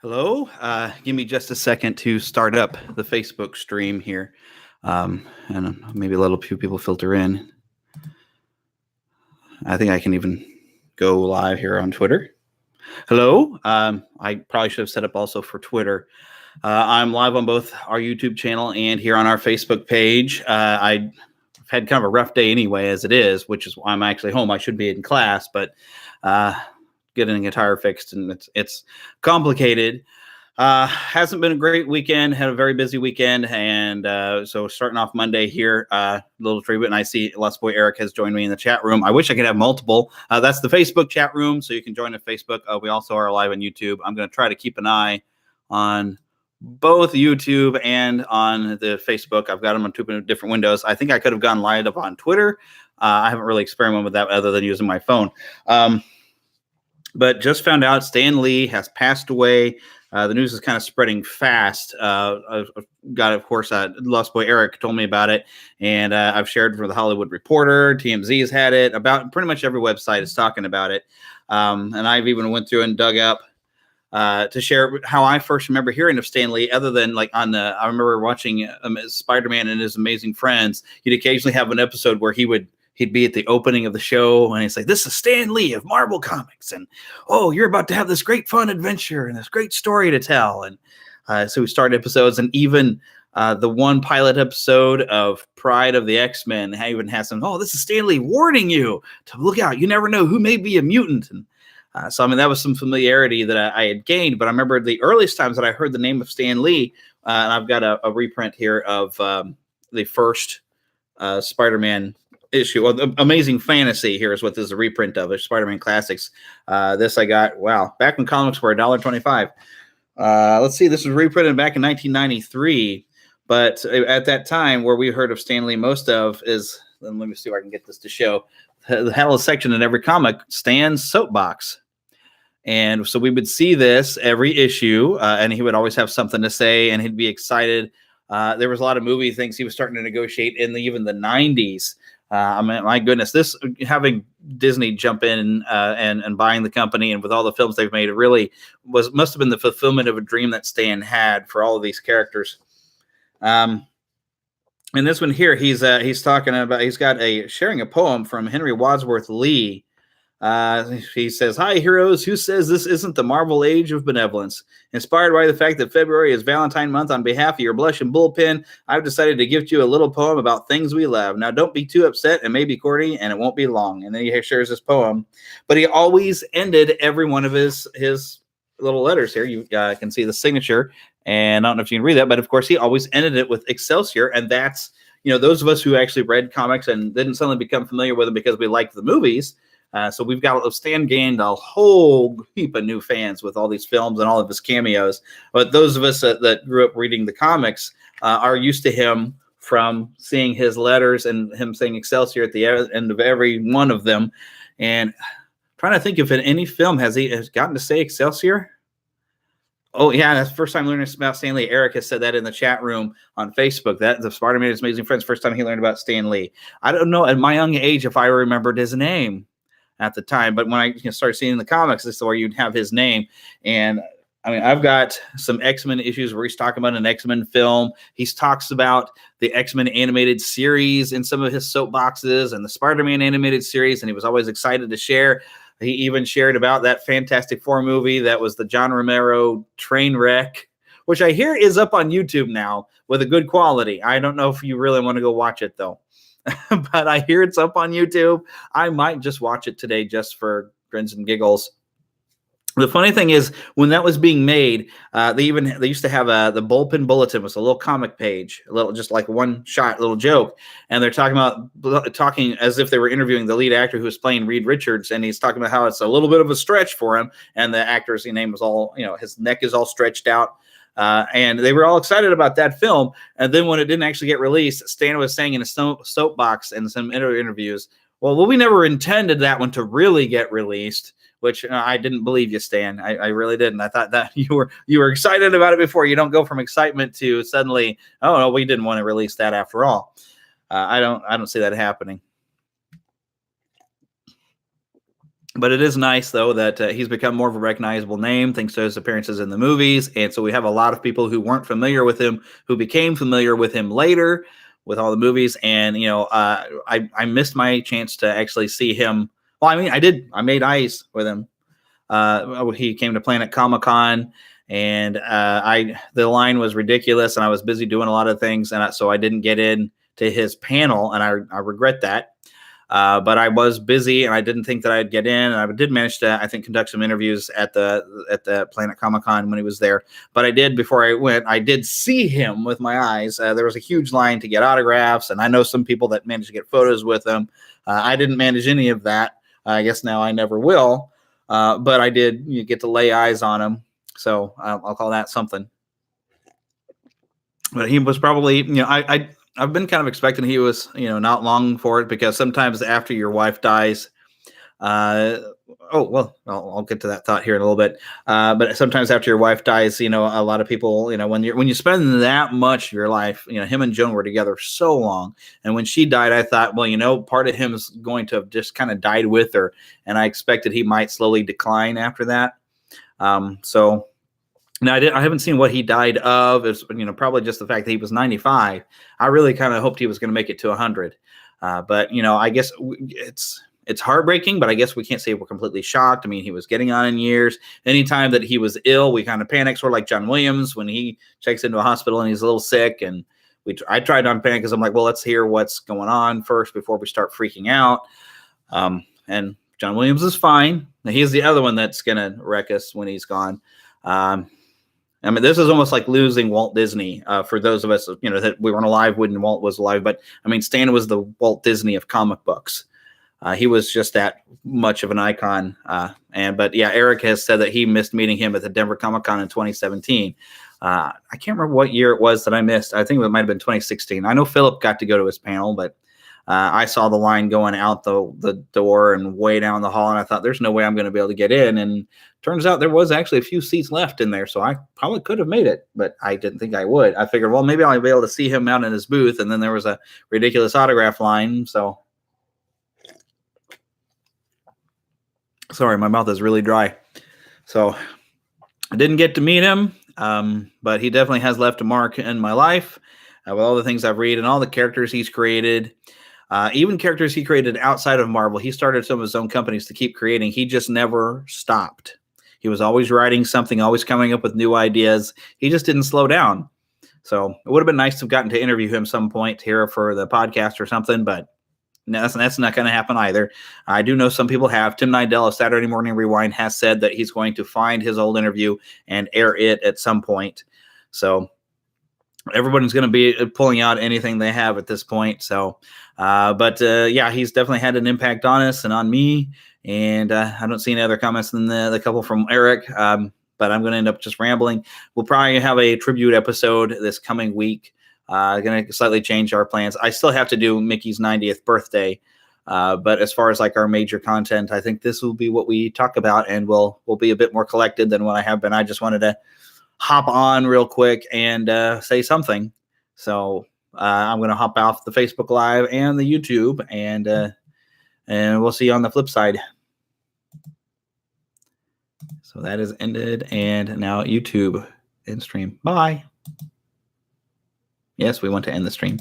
Hello. Give me just a second to start up the Facebook stream here, and maybe a little few people filter in. I think I can even go live here on Twitter. Hello. I probably should have set up also for Twitter. I'm live on both our YouTube channel and here on our Facebook page. I've had kind of a rough day anyway, as it is, which is why I'm actually home. I should be in class, but getting a guitar fixed and it's complicated. Hasn't been a great weekend. Had a very busy weekend, and so starting off Monday here, little treatment. And I see Lost Boy Eric has joined me in the chat room. I wish I could have multiple. That's the Facebook chat room, so you can join the Facebook. We also are live on YouTube. I'm going to try to keep an eye on both YouTube and on the Facebook. I've got them on two different windows. I think I could have gone live up on Twitter. I haven't really experimented with that other than using my phone. But just found out Stan Lee has passed away. The news is kind of spreading fast. I've got, of course, Lost Boy Eric told me about it, and I've shared for the Hollywood Reporter. TMZ has had it. About pretty much every website is talking about it. And I've even went through and dug up to share how I first remember hearing of Stan Lee, other than like I remember watching Spider-Man and His Amazing Friends. He'd occasionally have an episode where he'd be at the opening of the show and he's like, "This is Stan Lee of Marvel Comics. And, oh, you're about to have this great fun adventure and this great story to tell." And so we started episodes, and even the one pilot episode of Pride of the X-Men even has some, "Oh, this is Stan Lee warning you to look out. You never know who may be a mutant." And so, I mean, that was some familiarity that I had gained. But I remember the earliest times that I heard the name of Stan Lee, and I've got a reprint here of the first Spider-Man issue. Well, the Amazing Fantasy here is what this is a reprint of. It's Spider-Man Classics. This I got, back when comics were $1.25. Let's see, this was reprinted back in 1993. But at that time, where we heard of Stan Lee most of is, let me see if I can get this to show, the hell section in every comic, Stan's Soapbox. And so we would see this every issue, and he would always have something to say, and he'd be excited. There was a lot of movie things he was starting to negotiate in even the 90s. I mean, my goodness, this having Disney jump in and buying the company, and with all the films they've made, it really must have been the fulfillment of a dream that Stan had for all of these characters. And this one here, he's talking about, he's got sharing a poem from Henry Wadsworth Lee. He says, "Hi, heroes. Who says this isn't the Marvel age of benevolence? Inspired by the fact that February is Valentine month, on behalf of your Blush and Bullpen, I've decided to give you a little poem about things we love. Now, don't be too upset. It may be corny, and it won't be long." And then he shares his poem. But he always ended every one of his little letters here. You can see the signature, and I don't know if you can read that, but of course, he always ended it with Excelsior. And that's, those of us who actually read comics and didn't suddenly become familiar with them because we liked the movies. So we've got Stan gained a whole heap of new fans with all these films and all of his cameos. But those of us that grew up reading the comics are used to him from seeing his letters and him saying Excelsior at the end of every one of them. And trying to think if in any film has gotten to say Excelsior. Oh, yeah, that's the first time learning about Stan Lee. Eric has said that in the chat room on Facebook. That the Spider-Man His Amazing Friends, first time he learned about Stan Lee. I don't know at my young age if I remembered his name at the time, but when I started seeing the comics, this is where you'd have his name. And I mean, I've got some X-Men issues where he's talking about an X-Men film. He talks about the X-Men animated series in some of his soapboxes and the Spider-Man animated series, and he was always excited to share. He even shared about that Fantastic Four movie that was the John Romero train wreck, which I hear is up on YouTube now with a good quality. I don't know if you really want to go watch it, though. But I hear it's up on YouTube. I might just watch it today just for grins and giggles. The funny thing is, when that was being made, they used to have the Bullpen Bulletin was a little comic page, a little, just like one shot, little joke, and they're talking as if they were interviewing the lead actor who was playing Reed Richards, and he's talking about how it's a little bit of a stretch for him, and the actor's name was all, his neck is all stretched out. And they were all excited about that film. And then when it didn't actually get released, Stan was saying in a soapbox and some interviews, well, we never intended that one to really get released, which I didn't believe you, Stan. I really didn't. I thought that you were excited about it before. You don't go from excitement to suddenly, oh, no, we didn't want to release that after all. I don't see that happening. But it is nice, though, that he's become more of a recognizable name thanks to his appearances in the movies. And so we have a lot of people who weren't familiar with him who became familiar with him later with all the movies. And, I missed my chance to actually see him. Well, I mean, I did. I made ice with him. He came to Planet Comic-Con, and the line was ridiculous, and I was busy doing a lot of things, and so I didn't get in to his panel, and I regret that. But I was busy, and I didn't think that I'd get in. And I did manage to, I think, conduct some interviews at the Planet Comic-Con when he was there. But I did, before I went, I did see him with my eyes. There was a huge line to get autographs, and I know some people that managed to get photos with him. I didn't manage any of that. I guess now I never will. But I did get to lay eyes on him, so I'll call that something. But he was probably, I've been kind of expecting he was, not long for it, because sometimes after your wife dies, I'll get to that thought here in a little bit. But sometimes after your wife dies, a lot of people, when you spend that much of your life, him and Joan were together so long. And when she died, I thought, well, part of him is going to have just kind of died with her. And I expected he might slowly decline after that. So now I haven't seen what he died of. It's, probably just the fact that he was 95. I really kind of hoped he was going to make it to 100. But, I guess it's heartbreaking, but I guess we can't say we're completely shocked. I mean, he was getting on in years. Anytime that he was ill, we kind of panicked, sort of like John Williams when he checks into a hospital and he's a little sick. And I tried on panic because I'm like, well, let's hear what's going on first before we start freaking out. And John Williams is fine. He's the other one that's going to wreck us when he's gone. I mean, this is almost like losing Walt Disney for those of us, that we weren't alive when Walt was alive. But I mean, Stan was the Walt Disney of comic books. He was just that much of an icon. But Eric has said that he missed meeting him at the Denver Comic-Con in 2017. I can't remember what year it was that I missed. I think it might have been 2016. I know Philip got to go to his panel, but I saw the line going out the door and way down the hall, and I thought, there's no way I'm going to be able to get in. And turns out there was actually a few seats left in there, so I probably could have made it, but I didn't think I would. I figured, well, maybe I'll be able to see him out in his booth, and then there was a ridiculous autograph line, so... Sorry, my mouth is really dry. So I didn't get to meet him, but he definitely has left a mark in my life with all the things I've read and all the characters he's created. Even characters he created outside of Marvel. He started some of his own companies to keep creating. He just never stopped. He was always writing something, always coming up with new ideas. He just didn't slow down. So it would have been nice to have gotten to interview him some point here for the podcast or something, but that's not going to happen either. I do know some people have. Tim Nidell of Saturday Morning Rewind has said that he's going to find his old interview and air it at some point. So everybody's going to be pulling out anything they have at this point. So, he's definitely had an impact on us and on me. And I don't see any other comments than the couple from Eric. But I'm going to end up just rambling. We'll probably have a tribute episode this coming week. Going to slightly change our plans. I still have to do Mickey's 90th birthday. But as far as like our major content, I think this will be what we talk about, and we'll be a bit more collected than what I have been. I just wanted to hop on real quick and say something. So I'm going to hop off the Facebook Live and the YouTube, and we'll see you on the flip side. So that is ended, and now YouTube end stream. Bye. Yes, we want to end the stream.